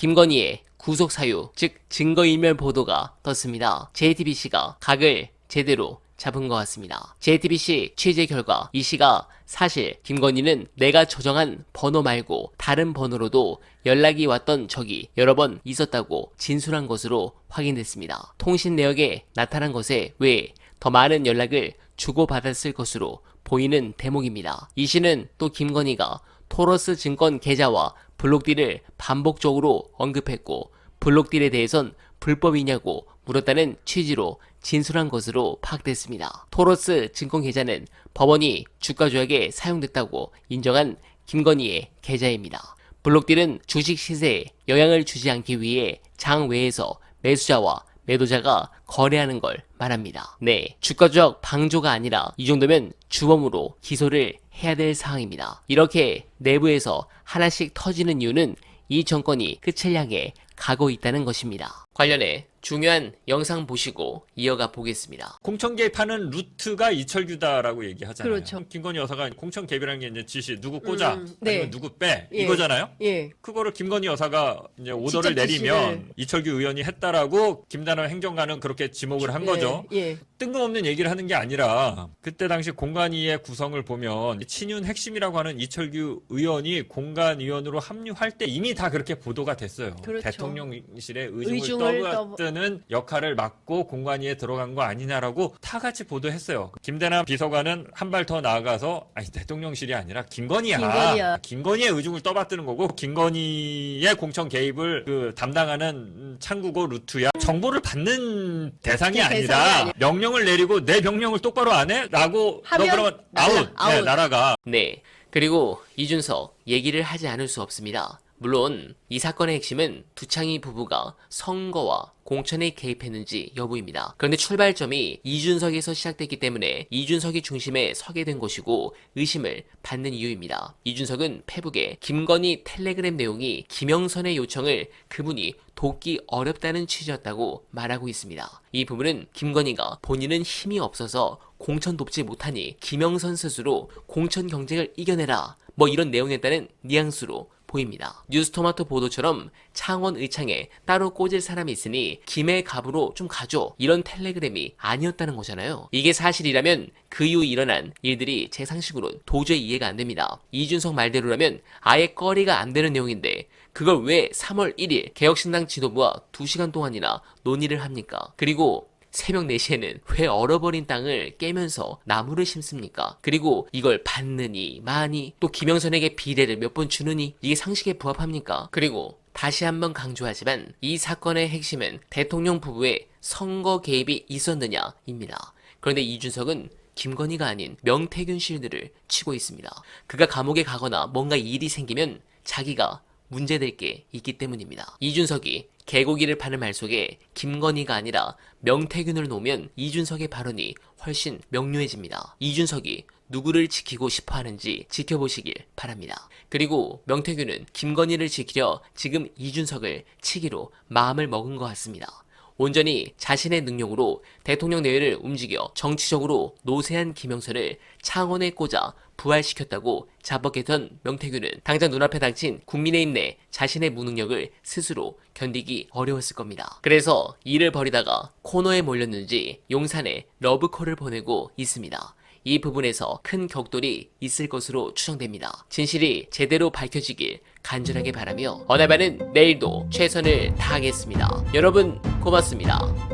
김건희의 구속 사유, 즉 증거인멸 보도가 떴습니다. JTBC가 각을 제대로 잡은 것 같습니다. JTBC 취재 결과 이 씨가 사실 김건희는 내가 조정한 번호 말고 다른 번호로도 연락이 왔던 적이 여러 번 있었다고 진술한 것으로 확인됐습니다. 통신 내역에 나타난 것에 외에 더 많은 연락을 주고받았을 것으로 보이는 대목입니다. 이 씨는 또 김건희가 토러스 증권 계좌와 블록딜을 반복적으로 언급했고 블록딜에 대해선 불법이냐고 물었다는 취지로 진술한 것으로 파악됐습니다. 토러스 증권 계좌는 법원이 주가 조작에 사용됐다고 인정한 김건희의 계좌입니다. 블록딜은 주식 시세에 영향을 주지 않기 위해 장 외에서 매수자와 매도자가 거래하는 걸 말합니다. 네, 주가 조작 방조가 아니라 이 정도면 주범으로 기소를 해야 될 상황입니다. 이렇게 내부에서 하나씩 터지는 이유는 이 정권이 끝을 향해 가고 있다는 것입니다. 관련해 중요한 영상 보시고 이어가 보겠습니다. 공천 개입하는 루트가 이철규다라고 얘기하잖아요. 그렇죠. 김건희 여사가 공천 개입이라는 게 이제 지시 누구 꽂아 네. 아니면 누구 빼 예. 이거잖아요. 예. 그거를 김건희 여사가 이제 오더를 직접 지시를. 내리면 이철규 의원이 했다라고 김단호 행정관은 그렇게 지목을 한 거죠. 예. 뜬금없는 얘기를 하는 게 아니라 그때 당시 공관위의 구성을 보면 친윤 핵심이라고 하는 이철규 의원이 공관위원으로 합류할 때 이미 다 그렇게 보도가 됐어요. 그렇죠. 대통령실의 의중을 의중을 떠받드는 역할을 맡고 공관위에 들어간 거 아니냐라고 다 같이 보도했어요. 김대남 비서관은 한 발 더 나아가서 아니 대통령실이 아니라 김건희야. 김건희의 의중을 떠받드는 거고 김건희의 공천 개입을 담당하는 창구고 루트야. 정보를 받는 대상이 아니라 명령을 내리고 내 명령을 똑바로 안 해? 라고 너 그러면 아웃. 네, 나라가. 네, 그리고 이준석 얘기를 하지 않을 수 없습니다. 물론 이 사건의 핵심은 두창희 부부가 선거와 공천에 개입했는지 여부입니다. 그런데 출발점이 이준석에서 시작됐기 때문에 이준석이 중심에 서게 된 것이고 의심을 받는 이유입니다. 이준석은 페북에 김건희 텔레그램 내용이 김영선의 요청을 그분이 돕기 어렵다는 취지였다고 말하고 있습니다. 이 부분은 김건희가 본인은 힘이 없어서 공천 돕지 못하니 김영선 스스로 공천 경쟁을 이겨내라 뭐 이런 내용이었다는 뉘앙스로 보입니다. 뉴스토마토 보도처럼 창원 의창에 따로 꽂을 사람이 있으니 김해 갑으로 좀 가줘 이런 텔레그램이 아니었다는 거잖아요. 이게 사실이라면 그 이후 일어난 일들이 제 상식으로 도저히 이해가 안 됩니다. 이준석 말대로라면 아예 꺼리가 안 되는 내용인데 그걸 왜 3월 1일 개혁신당 지도부와 2시간 동안이나 논의를 합니까? 그리고 새벽 4시에는 왜 얼어버린 땅을 깨면서 나무를 심습니까? 그리고 이걸 받느니 마니 또 김영선에게 비례를 몇 번 주느니 이게 상식에 부합합니까? 그리고 다시 한번 강조하지만 이 사건의 핵심은 대통령 부부의 선거 개입이 있었느냐입니다. 그런데 이준석은 김건희가 아닌 명태균 실드를 치고 있습니다. 그가 감옥에 가거나 뭔가 일이 생기면 자기가 문제될 게 있기 때문입니다. 이준석이 개고기를 파는 말 속에 김건희가 아니라 명태균을 놓으면 이준석의 발언이 훨씬 명료해집니다. 이준석이 누구를 지키고 싶어 하는지 지켜보시길 바랍니다. 그리고 명태균은 김건희를 지키려 지금 이준석을 치기로 마음을 먹은 것 같습니다. 온전히 자신의 능력으로 대통령 내외를 움직여 정치적으로 노쇠한 김영선을 창원에 꽂아 부활시켰다고 자뻑했던 명태균은 당장 눈앞에 닥친 국민의힘 내 자신의 무능력을 스스로 견디기 어려웠을 겁니다. 그래서 일을 벌이다가 코너에 몰렸는지 용산에 러브콜을 보내고 있습니다. 이 부분에서 큰 격돌이 있을 것으로 추정됩니다. 진실이 제대로 밝혀지길 간절하게 바라며 어날바는 내일도 최선을 다하겠습니다. 여러분 고맙습니다.